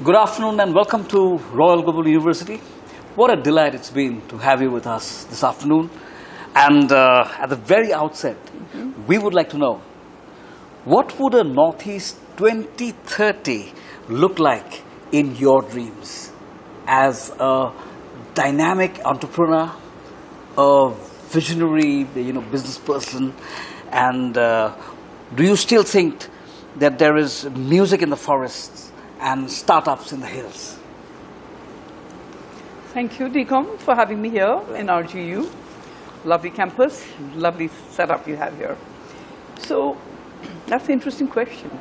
Good afternoon and welcome to Royal Global University. What a delight it's been to have you with us this afternoon. And at the very outset, we would like to know, what would a Northeast 2030 look like in your dreams as a dynamic entrepreneur, a visionary, business person, and do you still think that there is music in the forests and startups in the hills? Thank you, Deeksharambh, for having me here in RGU. Lovely campus, lovely setup you have here. So, that's an interesting question.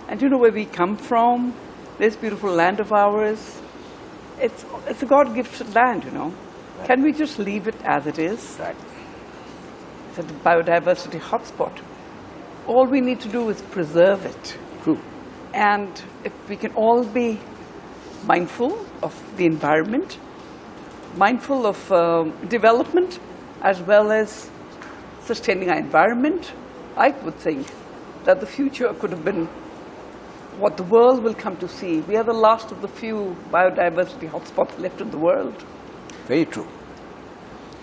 And you know where we come from, this beautiful land of ours, it's a God-gifted land, Right. Can we just leave it as it is? Right. It's a biodiversity hotspot. All we need to do is preserve it. True. And if we can all be mindful of the environment, mindful of development, as well as sustaining our environment, I would think that the future could have been what the world will come to see. We are the last of the few biodiversity hotspots left in the world. Very true.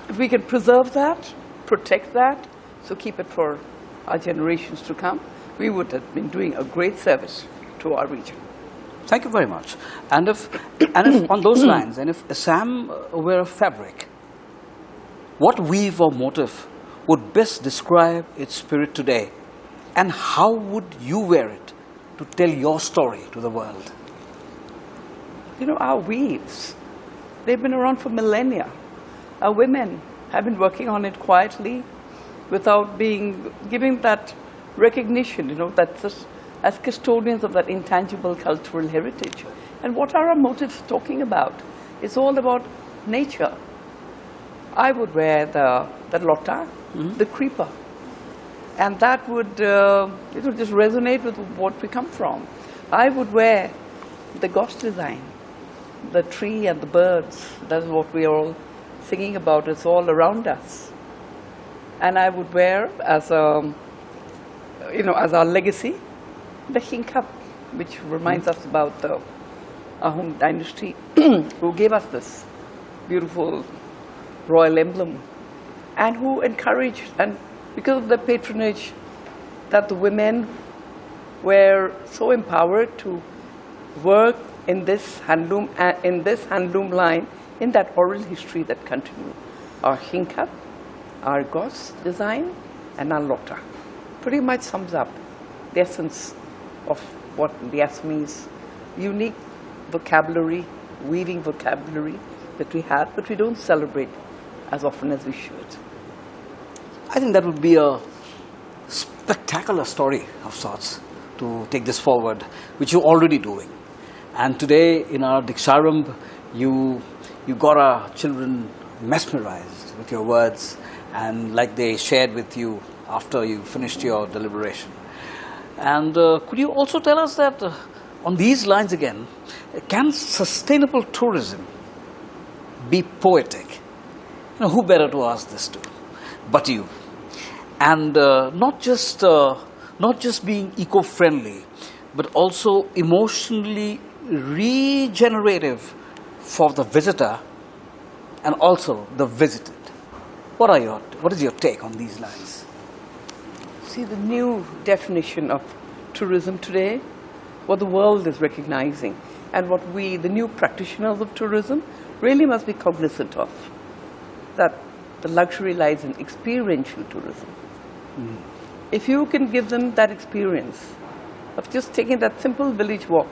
If we can preserve that, protect that, so keep it for our generations to come, we would have been doing a great service to our region. Thank you very much. And if on those lines, and if Assam were a fabric, what weave or motif would best describe its spirit today? And how would you wear it to tell your story to the world? Our weaves, they've been around for millennia. Our women have been working on it quietly without giving that recognition, that's just as custodians of that intangible cultural heritage. And what are our motifs talking about? It's all about nature. I would wear the lota, the creeper. And that would just resonate with what we come from. I would wear the ghost design, the tree and the birds. That's what we are all singing about. It's all around us. And I would wear as our legacy, the hinkap, which reminds us about the Ahom dynasty, who gave us this beautiful royal emblem, and who encouraged, and because of the patronage, that the women were so empowered to work in this handloom line, in that oral history that continued. Our hinkap, our gauze design, and our lota pretty much sums up the essence of what the Assamese unique vocabulary, weaving vocabulary that we have, but we don't celebrate as often as we should. I think that would be a spectacular story of sorts to take this forward, which you're already doing. And today in our Deeksharambh, you got our children mesmerized with your words, and like they shared with you after you finished your deliberation. And could you also tell us that on these lines again, can sustainable tourism be poetic? Who better to ask this to but you? And not just being eco-friendly, but also emotionally regenerative for the visitor and also the visited. What is your take on these lines? See, the new definition of tourism today, what the world is recognizing, and what we, the new practitioners of tourism, really must be cognizant of, that the luxury lies in experiential tourism. If you can give them that experience of just taking that simple village walk,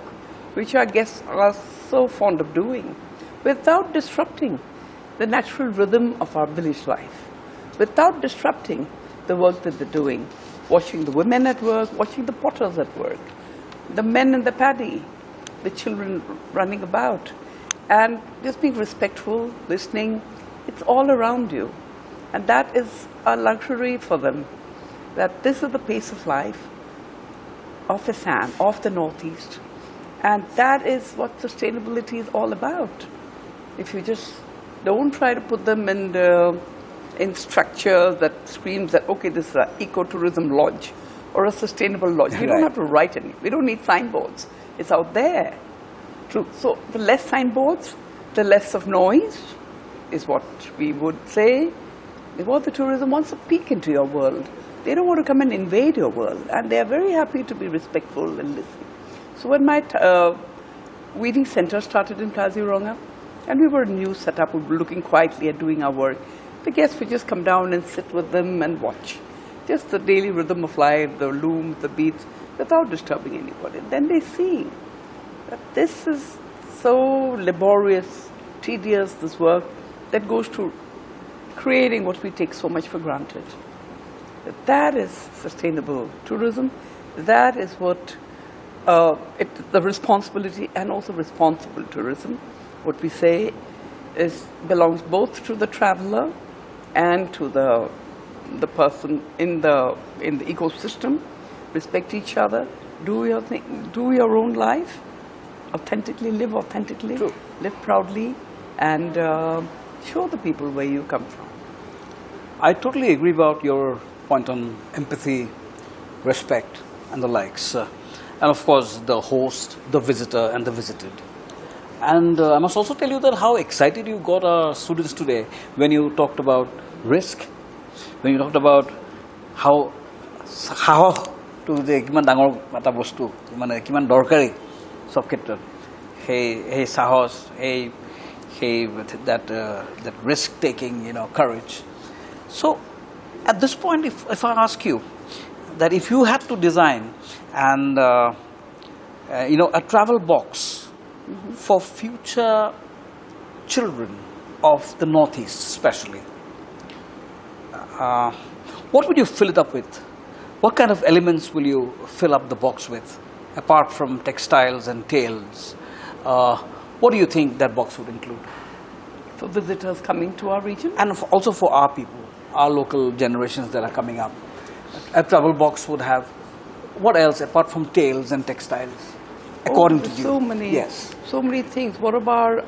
which our guests are so fond of doing, without disrupting the natural rhythm of our village life, without disrupting the work that they're doing, watching the women at work, watching the potters at work, the men in the paddy, the children running about, and just being respectful, listening. It's all around you. And that is a luxury for them, that this is the pace of life of Assam, of the Northeast. And that is what sustainability is all about. If you just don't try to put them in structures that screams that, okay, this is an ecotourism lodge or a sustainable lodge. We don't have to write any. We don't need signboards. It's out there. True. So the less signboards, the less of noise is what we would say. What the tourism wants to peek into your world. They don't want to come and invade your world, and they are very happy to be respectful and listen. So when my weaving center started in Kaziranga, and we were a new setup, we were looking quietly at doing our work, the guests would just come down and sit with them and watch. Just the daily rhythm of life, the loom, the beats, without disturbing anybody. Then they see that this is so laborious, tedious, this work that goes to creating what we take so much for granted. That is sustainable tourism. That is what the responsibility and also responsible tourism, what we say, belongs both to the traveler and to the person in the ecosystem. Respect each other. Do your thing. Do your own life authentically. Live authentically. True. Live proudly, and show the people where you come from. I totally agree about your point on empathy, respect, and the likes. And of course, the host, the visitor, and the visited. And I must also tell you that how excited you got our students today when you talked about risk, when you talked about how to the kiman dangor mata bostu, mane kiman dorkari sob khetrot, hey sahos, hey that risk taking, courage. So at this point, if I ask you that if you had to design and a travel box for future children of the Northeast especially, what would you fill it up with? What kind of elements will you fill up the box with, apart from textiles and tales? What do you think that box would include? For visitors coming to our region? And also for our people, our local generations that are coming up. A travel box would have what else apart from tales and textiles, according to you? So many things. What about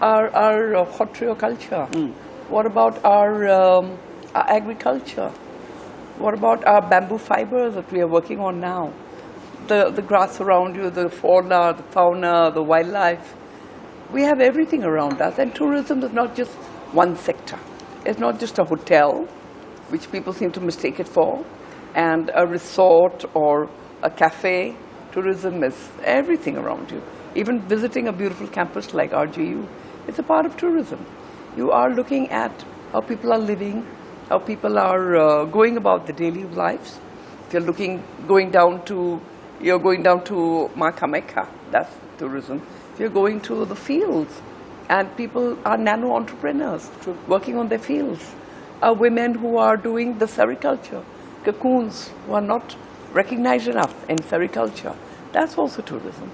our hot culture? What about our agriculture? What about our bamboo fibers that we are working on now? The grass around you, the fauna, the wildlife. We have everything around us, and tourism is not just one sector. It's not just a hotel, which people seem to mistake it for, and a resort or a cafe. Tourism is everything around you. Even visiting a beautiful campus like RGU, it's a part of tourism. You are looking at how people are living, how people are going about their daily lives. If you're going down to Makameka, that's tourism. If you're going to the fields, and people are nano-entrepreneurs working on their fields. Women who are doing the sericulture, cocoons who are not recognized enough in sericulture. That's also tourism.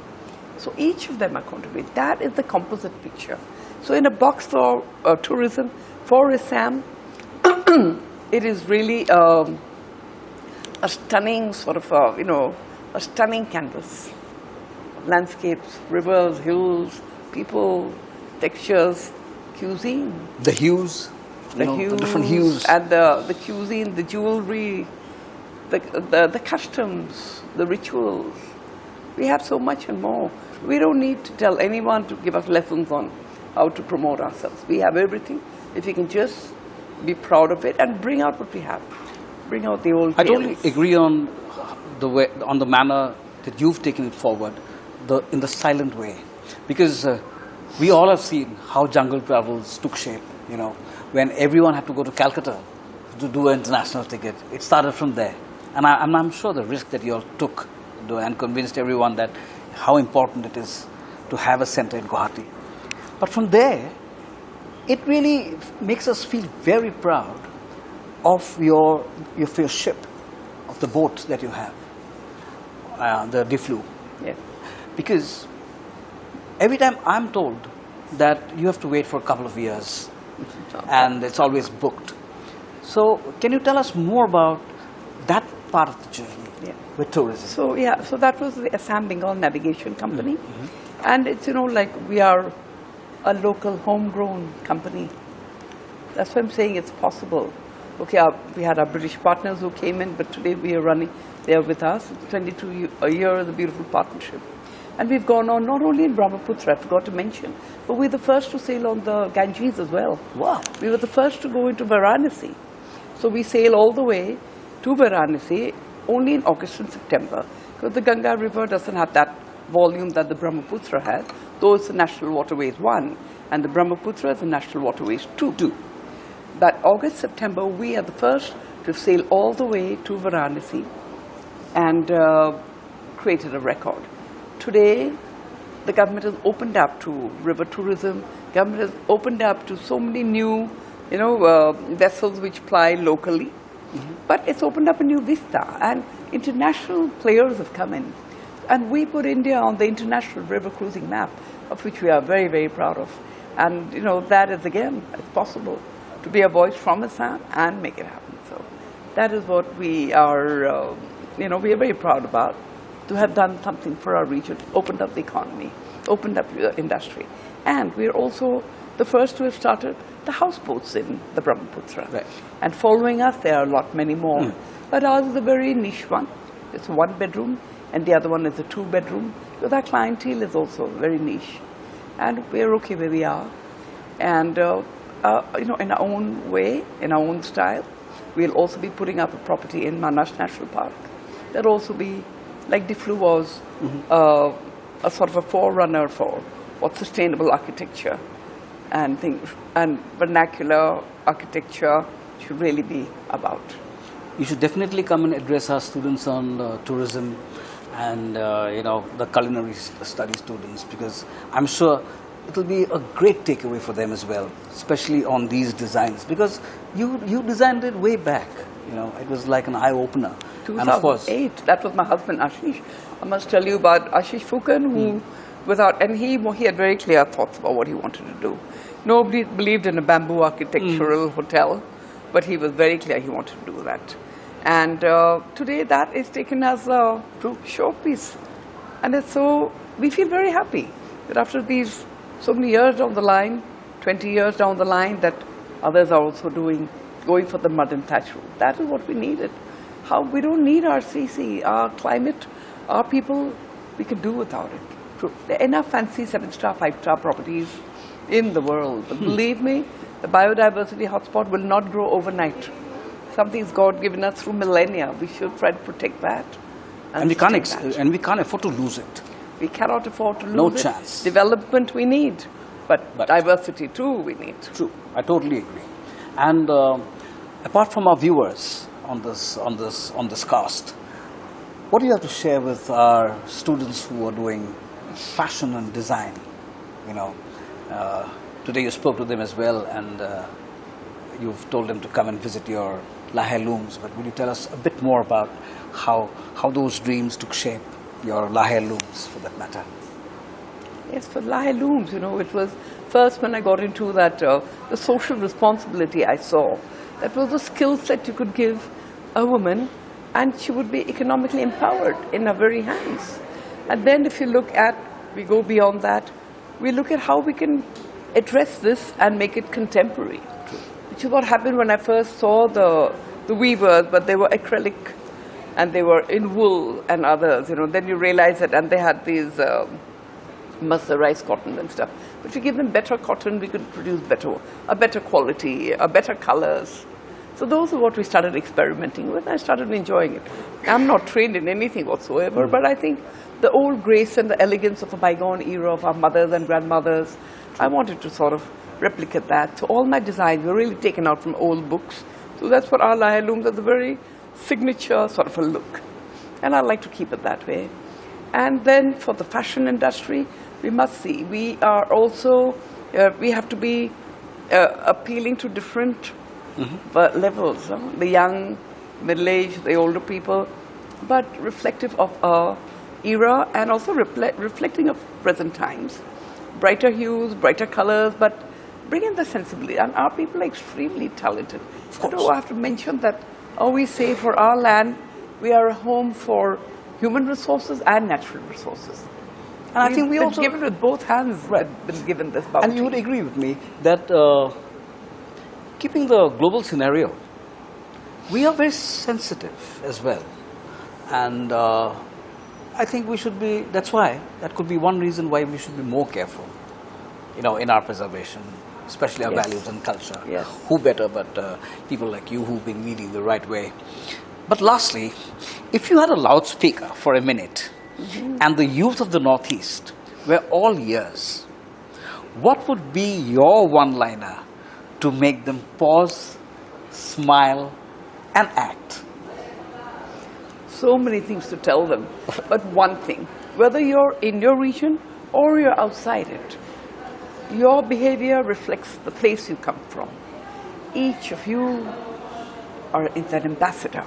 So each of them are contributing. That is the composite picture. So in a box for tourism, for Assam, it is really a stunning sort of, a stunning canvas. Landscapes, rivers, hills, people, textures, cuisine. The hues, the different hues. And the cuisine, the jewelry, the customs, the rituals. We have so much and more. We don't need to tell anyone to give us lessons on how to promote ourselves. We have everything. If you can just be proud of it and bring out what we have. Bring out the old tales. I totally agree on the manner that you've taken it forward, in the silent way. Because we all have seen how jungle travels took shape, when everyone had to go to Calcutta to do an international ticket. It started from there. And I'm sure the risk that you all took and convinced everyone that how important it is to have a center in Guwahati. But from there, it really makes us feel very proud of your ship, of the boat that you have, the Diflu. Yeah. Because every time I'm told that you have to wait for a couple of years and it's always booked. So can you tell us more about that part of the journey with tourism? So that was the Assam Bengal Navigation Company. And it's, we are a local homegrown company. That's why I'm saying it's possible. Okay, we had our British partners who came in, but today we are running, they are with us. 22 a year is a beautiful partnership. And we've gone on not only in Brahmaputra, I forgot to mention, but we're the first to sail on the Ganges as well. Wow. We were the first to go into Varanasi. So we sail all the way to Varanasi only in August and September, because the Ganga River doesn't have that volume that the Brahmaputra has, though it's the National Waterways 1, and the Brahmaputra is the National Waterways 2. But August, September, we are the first to sail all the way to Varanasi and created a record. Today, the government has opened up to river tourism. Government has opened up to so many new, vessels which ply locally. Mm-hmm. But it's opened up a new vista, and international players have come in. And we put India on the international river cruising map, of which we are very, very proud of. And, that is, again, it's possible to be a voice from Assam and make it happen. So that is what we are, we are very proud about, to have done something for our region, opened up the economy, opened up the industry. And we are also the first to have started the houseboats in the Brahmaputra. Right. And following us, there are many more. But ours is a very niche one. It's a 1-bedroom, and the other one is a 2-bedroom. Because our clientele is also very niche. And we're okay where we are. And, in our own way, in our own style, we'll also be putting up a property in Manas National Park. That'll also be, like Diflu was, a sort of a forerunner for what sustainable architecture and vernacular architecture should really be about. You should definitely come and address our students on tourism and the culinary study students, because I'm sure it will be a great takeaway for them as well, especially on these designs, because you designed it way back. It was like an eye-opener. 2008, and of course, that was my husband Ashish. I must tell you about Ashish Phookan, who he had very clear thoughts about what he wanted to do. Nobody believed in a bamboo architectural hotel, but he was very clear he wanted to do that. And today that is taken as a showpiece. And we feel very happy that after these so many years down the line, 20 years down the line, that others are also going for the mud and thatch roof. That is what we needed. We don't need our CC, our climate, our people, we can do without it. True. There are enough fancy 7-star, 5-star properties in the world. But believe me, the biodiversity hotspot will not grow overnight. Something's God given us through millennia. We should try to protect that. And we can't afford to lose it. We cannot afford to lose it. No chance. Development we need, but diversity too we need. True, I totally agree. And apart from our viewers on this cast, what do you have to share with our students who are doing fashion and design? Today you spoke to them as well, and you've told them to come and visit your Lahey looms. But will you tell us a bit more about how those dreams took shape, your Lahey looms, for that matter? Yes, for Lahey looms, it was first when I got into that, the social responsibility I saw. That was a skill set you could give a woman, and she would be economically empowered in her very hands. And then if you we go beyond that, we look at how we can address this and make it contemporary. Which is what happened when I first saw the weavers, but they were acrylic and they were in wool and others, Then you realize that, and they had these mercerized cotton and stuff. But if you give them better cotton, we could produce a better quality, better colors. So those are what we started experimenting with. I started enjoying it. I'm not trained in anything whatsoever, but I think the old grace and the elegance of a bygone era of our mothers and grandmothers, I wanted to sort of replicate that. So all my designs were really taken out from old books. So that's what our Lahey looms has a very signature sort of a look. And I like to keep it that way. And then for the fashion industry, we must see. We are also, we have to be appealing to different levels. The young, middle-aged, the older people, but reflective of our era and also reflecting of present times. Brighter hues, brighter colors, but bring in the sensibility. And our people are extremely talented. I have to mention that we say for our land, we are a home for human resources and natural resources. And I think we also given with both hands, been given this bounty. And you would agree with me that keeping the global scenario, we are very sensitive as well. And I think we should be, that could be one reason why we should be more careful, in our preservation, especially our values and culture. Yes. Who better but people like you who've been leading the right way. But lastly, if you had a loudspeaker for a minute and the youth of the Northeast were all ears, what would be your one-liner to make them pause, smile, and act? So many things to tell them, but one thing, whether you're in your region or you're outside it, your behavior reflects the place you come from. Each of you is an ambassador.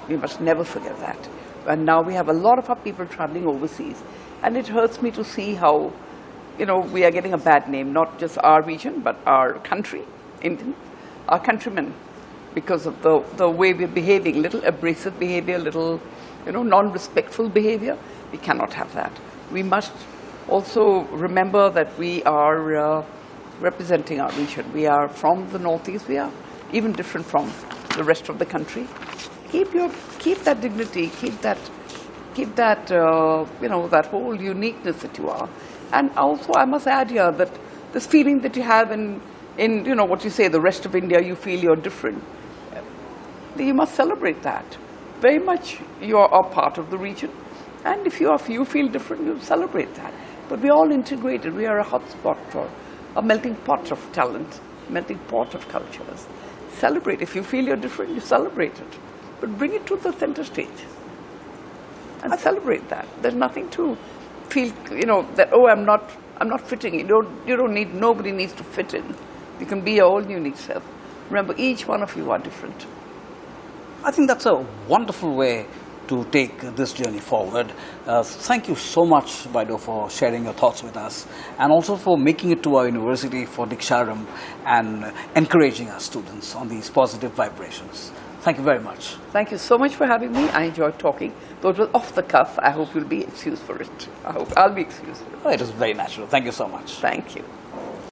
We must never forget that. And now we have a lot of our people traveling overseas, and it hurts me to see how, we are getting a bad name, not just our region, but our country, Indian, our countrymen, because of the way we're behaving, little abrasive behavior, little, non-respectful behavior. We cannot have that. We must also remember that we are representing our region. We are from the Northeast. We are even different from the rest of the country. Keep that dignity, keep that that whole uniqueness that you are. And also, I must add here that this feeling that you have in what you say, the rest of India, you feel you're different. You must celebrate that. Very much you are a part of the region, and if you feel different, you celebrate that. But we're all integrated. We are a hotspot for a melting pot of talent, melting pot of cultures. Celebrate. If you feel you're different, you celebrate it. But bring it to the center stage and celebrate that. There's nothing to feel, that, oh, I'm not fitting in. Nobody needs to fit in. You can be your own unique self. Remember, each one of you are different. I think that's a wonderful way to take this journey forward. Thank you so much, Vaido, for sharing your thoughts with us, and also for making it to our university for Deeksharambh and encouraging our students on these positive vibrations. Thank you very much. Thank you so much for having me. I enjoyed talking. Though it was off the cuff, I hope you'll be excused for it. I hope I'll be excused for it. It was very natural. Thank you so much. Thank you.